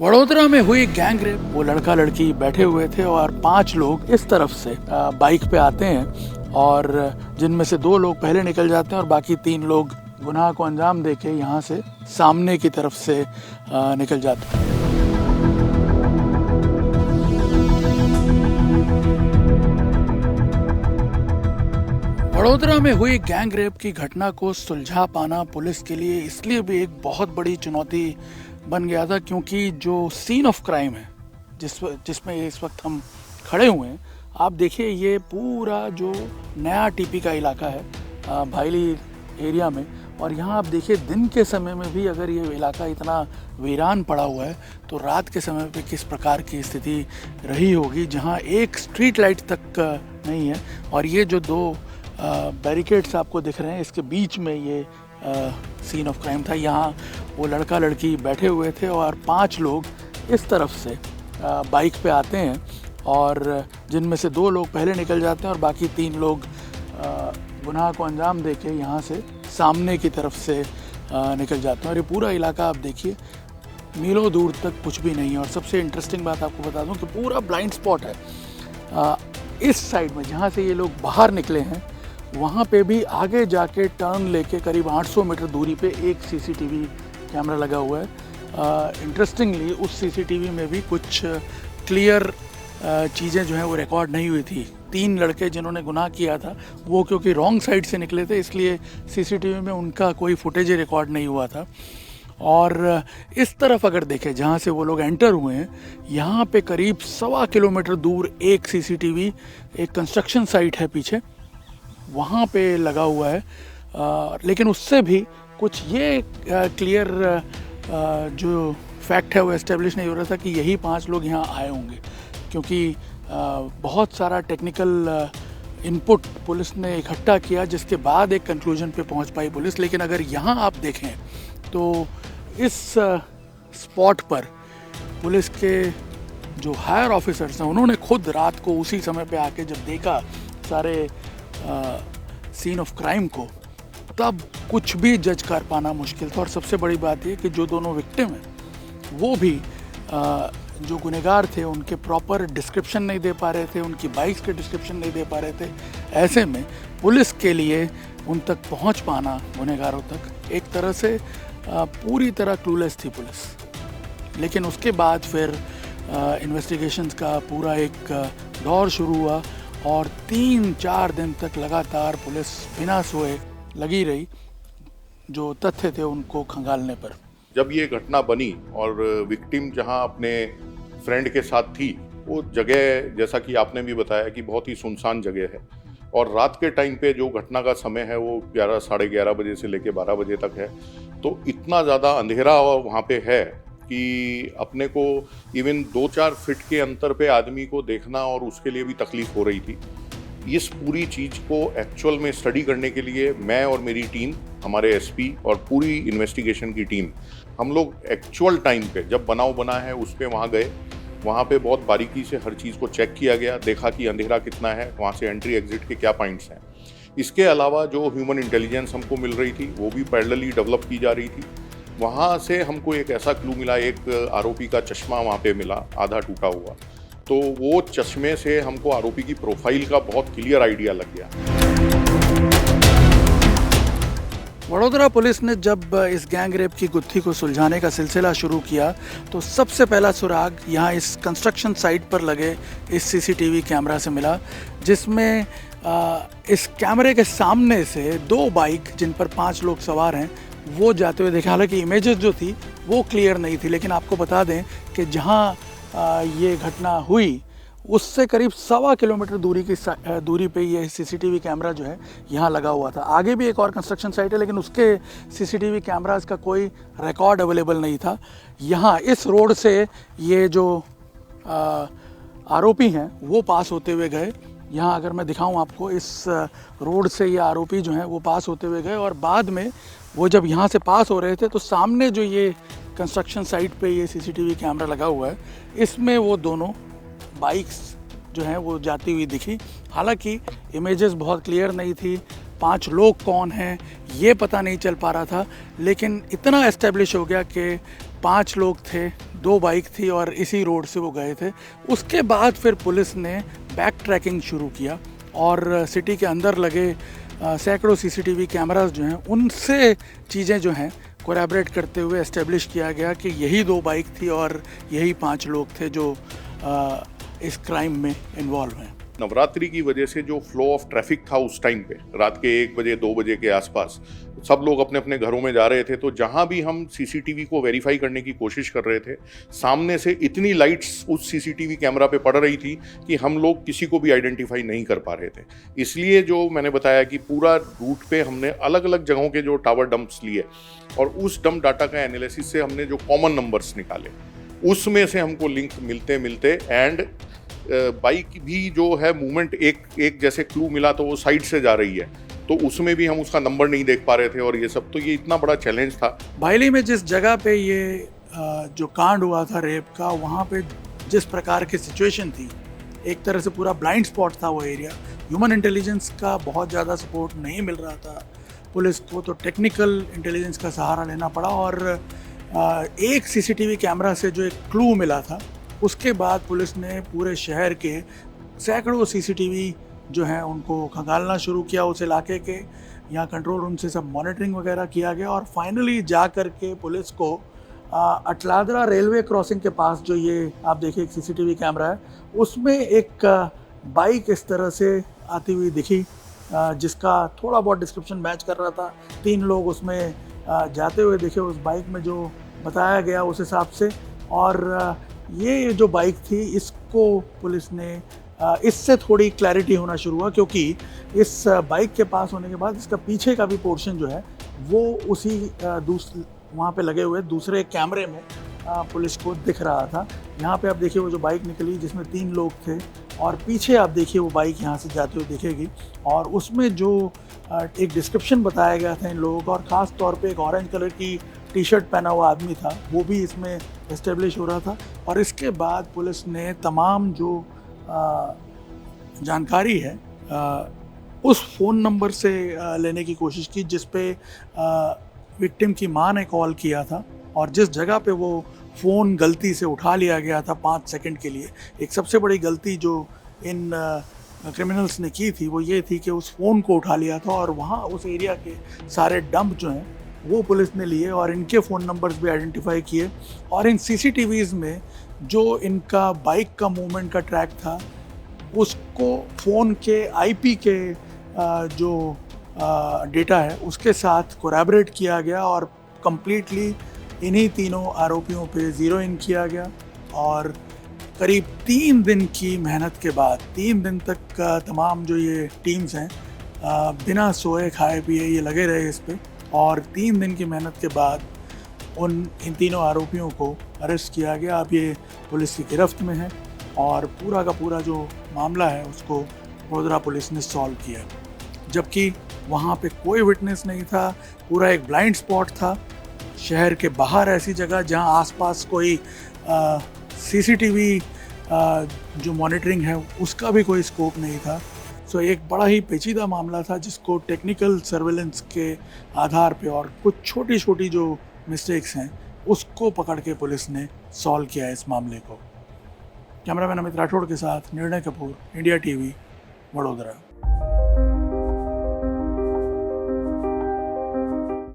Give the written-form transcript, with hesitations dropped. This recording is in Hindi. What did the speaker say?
वडोदरा में हुई गैंग रेप। वो लड़का लड़की बैठे हुए थे और 5 लोग इस तरफ से बाइक पे आते हैं और जिनमें से 2 लोग पहले निकल जाते हैं और बाकी 3 लोग गुनाह को अंजाम देके यहाँ से सामने की तरफ से निकल जाते हैं। वडोदरा में हुई गैंग रेप की घटना को सुलझा पाना पुलिस के लिए इसलिए भी एक बहुत बड़ी चुनौती बन गया था क्योंकि जो सीन ऑफ क्राइम है जिसमें इस वक्त हम खड़े हुए हैं, आप देखिए ये पूरा जो नया टीपी का इलाका है भाईली एरिया में, और यहाँ आप देखिए दिन के समय में भी अगर ये इलाका इतना वीरान पड़ा हुआ है तो रात के समय पे किस प्रकार की स्थिति रही होगी, जहाँ एक स्ट्रीट लाइट तक नहीं है। और ये जो 2 बैरिकेड्स आपको दिख रहे हैं, इसके बीच में ये सीन ऑफ क्राइम था। यहाँ वो लड़का लड़की बैठे हुए थे और 5 लोग इस तरफ से बाइक पे आते हैं और जिनमें से 2 लोग पहले निकल जाते हैं और बाकी 3 लोग गुनाह को अंजाम देके यहाँ से सामने की तरफ से निकल जाते हैं। और ये पूरा इलाका आप देखिए, मीलों दूर तक कुछ भी नहीं है। और सबसे इंटरेस्टिंग बात आपको बता दूं कि पूरा ब्लाइंड स्पॉट है। इस साइड में जहाँ से ये लोग बाहर निकले हैं वहाँ पे भी आगे जाके टर्न लेके करीब 800 मीटर दूरी पे एक सीसीटीवी कैमरा लगा हुआ है। इंटरेस्टिंगली उस सीसीटीवी में भी कुछ क्लियर चीज़ें जो हैं वो रिकॉर्ड नहीं हुई थी। 3 लड़के जिन्होंने गुनाह किया था वो क्योंकि रॉन्ग साइड से निकले थे, इसलिए सीसीटीवी में उनका कोई फुटेज रिकॉर्ड नहीं हुआ था। और इस तरफ अगर देखें जहाँ से वो लोग एंटर हुए हैं, यहाँ पे करीब 1.25 किलोमीटर दूर एक सीसीटीवी, एक कंस्ट्रक्शन साइट है पीछे, वहाँ पे लगा हुआ है। लेकिन उससे भी कुछ ये क्लियर जो फैक्ट है वो एस्टेब्लिश नहीं हो रहा था कि यही 5 लोग यहाँ आए होंगे, क्योंकि बहुत सारा टेक्निकल इनपुट पुलिस ने इकट्ठा किया जिसके बाद एक कंक्लूजन पे पहुँच पाई पुलिस। लेकिन अगर यहाँ आप देखें तो इस स्पॉट पर पुलिस के जो हायर ऑफिसर्स हैं उन्होंने खुद रात को उसी समय पे आके जब देखा सारे सीन ऑफ क्राइम को, तब कुछ भी जज कर पाना मुश्किल था। और सबसे बड़ी बात ये कि जो दोनों विक्टिम हैं वो भी जो गुनहगार थे उनके प्रॉपर डिस्क्रिप्शन नहीं दे पा रहे थे, उनकी बाइक्स के डिस्क्रिप्शन नहीं दे पा रहे थे। ऐसे में पुलिस के लिए उन तक पहुंच पाना, गुनहगारों तक, एक तरह से पूरी तरह क्लूलेस थी पुलिस। लेकिन उसके बाद फिर इन्वेस्टिगेशंस का पूरा एक दौर शुरू हुआ और 3-4 दिन तक लगातार पुलिस बिना सोए लगी रही जो तथ्य थे उनको खंगालने पर। जब ये घटना बनी और विक्टिम जहां अपने फ्रेंड के साथ थी, वो जगह जैसा कि आपने भी बताया कि बहुत ही सुनसान जगह है और रात के टाइम पे जो घटना का समय है वो 11 साढ़े 11 बजे से लेकर 12 बजे तक है। तो इतना ज़्यादा अंधेरा वहाँ पे है कि अपने को इवन 2-4 फीट के अंतर पे आदमी को देखना और उसके लिए भी तकलीफ हो रही थी। इस पूरी चीज़ को एक्चुअल में स्टडी करने के लिए मैं और मेरी टीम, हमारे एसपी और पूरी इन्वेस्टिगेशन की टीम, हम लोग एक्चुअल टाइम पे जब बनाव बना है उस पे वहाँ गए। वहाँ पे बहुत बारीकी से हर चीज़ को चेक किया गया, देखा कि अंधेरा कितना है, वहाँ से एंट्री एग्जिट के क्या पॉइंट्स हैं। इसके अलावा जो ह्यूमन इंटेलिजेंस हमको मिल रही थी वो भी पैरेलली डेवलप की जा रही थी। वहाँ से हमको एक ऐसा क्लू मिला, एक आरोपी का चश्मा वहाँ पे मिला आधा टूटा हुआ। तो वो चश्मे से हमको आरोपी की प्रोफाइल का बहुत क्लियर आइडिया लग गया। वडोदरा पुलिस ने जब इस गैंग रेप की गुत्थी को सुलझाने का सिलसिला शुरू किया तो सबसे पहला सुराग यहाँ इस कंस्ट्रक्शन साइट पर लगे इस सीसीटीवी कैमरा से मिला, जिसमें इस कैमरे के सामने से 2 बाइक जिन पर 5 लोग सवार हैं वो जाते हुए देखे। हालांकि इमेजेस जो थी वो क्लियर नहीं थी, लेकिन आपको बता दें कि जहाँ ये घटना हुई उससे करीब 1.25 किलोमीटर दूरी पे ये सीसीटीवी कैमरा जो है यहाँ लगा हुआ था। आगे भी एक और कंस्ट्रक्शन साइट है लेकिन उसके सीसीटीवी कैमरास का कोई रिकॉर्ड अवेलेबल नहीं था। यहाँ इस रोड से ये जो आरोपी हैं वो पास होते हुए गए। यहाँ अगर मैं दिखाऊं आपको, इस रोड से ये आरोपी जो हैं वो पास होते हुए गए और बाद में वो जब यहाँ से पास हो रहे थे तो सामने जो ये कंस्ट्रक्शन साइट पे ये सीसीटीवी कैमरा लगा हुआ है, इसमें वो दोनों बाइक्स जो हैं वो जाती हुई दिखी। हालांकि इमेजेस बहुत क्लियर नहीं थी, 5 लोग कौन हैं ये पता नहीं चल पा रहा था, लेकिन इतना एस्टेब्लिश हो गया कि 5 लोग थे, 2 बाइक थी और इसी रोड से वो गए थे। उसके बाद फिर पुलिस ने बैक ट्रैकिंग शुरू किया और सिटी के अंदर लगे सैकड़ों सीसीटीवी कैमरास जो हैं उनसे चीज़ें जो हैं कोलैबोरेट करते हुए एस्टेब्लिश किया गया कि यही 2 बाइक थी और यही 5 लोग थे जो इस क्राइम में इन्वॉल्व हैं। नवरात्रि की वजह से जो फ्लो ऑफ ट्रैफिक था उस टाइम पे, रात के 1 बजे 2 बजे के आसपास सब लोग अपने अपने घरों में जा रहे थे, तो जहां भी हम सीसीटीवी को वेरीफाई करने की कोशिश कर रहे थे, सामने से इतनी लाइट्स उस सीसीटीवी कैमरा पे पड़ रही थी कि हम लोग किसी को भी आइडेंटिफाई नहीं कर पा रहे थे। इसलिए जो मैंने बताया कि पूरा रूट पे हमने अलग अलग जगहों के जो टावर डंप्स लिए और उस डंप डाटा का एनालिसिस से हमने जो कॉमन नंबर्स निकाले, उसमें से हमको लिंक मिलते मिलते एंड बाइक भी जो है मूवमेंट एक जैसे क्लू मिला तो वो साइड से जा रही है, तो उसमें भी हम उसका नंबर नहीं देख पा रहे थे और ये सब, तो ये इतना बड़ा चैलेंज था। बायली में जिस जगह पे ये जो कांड हुआ था रेप का, वहाँ पे जिस प्रकार की सिचुएशन थी, एक तरह से पूरा ब्लाइंड स्पॉट था वो एरिया। ह्यूमन इंटेलिजेंस का बहुत ज़्यादा सपोर्ट नहीं मिल रहा था पुलिस को, तो टेक्निकल इंटेलिजेंस का सहारा लेना पड़ा और एक सीसीटीवी कैमरा से जो एक क्लू मिला था, उसके बाद पुलिस ने पूरे शहर के सैकड़ों सीसीटीवी जो हैं उनको खंगालना शुरू किया उस इलाके के। यहाँ कंट्रोल रूम से सब मॉनिटरिंग वगैरह किया गया और फाइनली जा कर के पुलिस को अटलादरा रेलवे क्रॉसिंग के पास जो ये आप देखिए एक सीसीटीवी कैमरा है, उसमें एक बाइक इस तरह से आती हुई दिखी जिसका थोड़ा बहुत डिस्क्रिप्शन मैच कर रहा था। 3 लोग उसमें जाते हुए दिखे उस बाइक में जो बताया गया उस हिसाब से। और ये जो बाइक थी इसको पुलिस ने इससे थोड़ी क्लैरिटी होना शुरू हुआ, क्योंकि इस बाइक के पास होने के बाद इसका पीछे का भी पोर्शन जो है वो उसी वहाँ पे लगे हुए दूसरे कैमरे में पुलिस को दिख रहा था। यहाँ पे आप देखिए वो जो बाइक निकली जिसमें 3 लोग थे और पीछे आप देखिए वो बाइक यहाँ से जाते हुए दिखेगी और उसमें जो एक डिस्क्रिप्शन बताया गया था इन लोगों का, और ख़ास तौर पे एक ऑरेंज कलर की टी-शर्ट पहना हुआ आदमी था, वो भी इसमें एस्टेब्लिश हो रहा था। और इसके बाद पुलिस ने तमाम जो जानकारी है उस फ़ोन नंबर से लेने की कोशिश की जिस पे विक्टिम की मां ने कॉल किया था और जिस जगह पे वो फ़ोन गलती से उठा लिया गया था 5 सेकंड के लिए। एक सबसे बड़ी गलती जो इन क्रिमिनल्स ने की थी वो ये थी कि उस फ़ोन को उठा लिया था और वहाँ उस एरिया के सारे डंप जो हैं वो पुलिस ने लिए और इनके फ़ोन नंबर्स भी आइडेंटिफाई किए। और इन सीसीटीवीज़ में जो इनका बाइक का मूवमेंट का ट्रैक था उसको फ़ोन के आईपी के जो डेटा है उसके साथ कोलैबोरेट किया गया और कंप्लीटली इन्हीं तीनों आरोपियों पे ज़ीरो इन किया गया। और करीब 3 दिन की मेहनत के बाद 3 दिन तक तमाम जो ये टीम्स हैं बिना सोए खाए पिए ये लगे रहे इस पे, और 3 दिन की मेहनत के बाद इन तीनों आरोपियों को अरेस्ट किया गया। अब ये पुलिस की गिरफ्त में है और पूरा का पूरा जो मामला है उसको वडोदरा पुलिस ने सॉल्व किया, जबकि वहाँ पे कोई विटनेस नहीं था। पूरा एक ब्लाइंड स्पॉट था शहर के बाहर, ऐसी जगह जहाँ आसपास कोई सीसीटीवी जो मॉनिटरिंग है उसका भी कोई स्कोप नहीं था। सो एक बड़ा ही पेचीदा मामला था जिसको टेक्निकल सर्वेलेंस के आधार पे और कुछ छोटी छोटी जो मिस्टेक्स हैं उसको पकड़ के पुलिस ने सॉल्व किया इस मामले को। कैमरामैन अमित राठौड़ के साथ निर्णय कपूर, इंडिया टीवी, वडोदरा।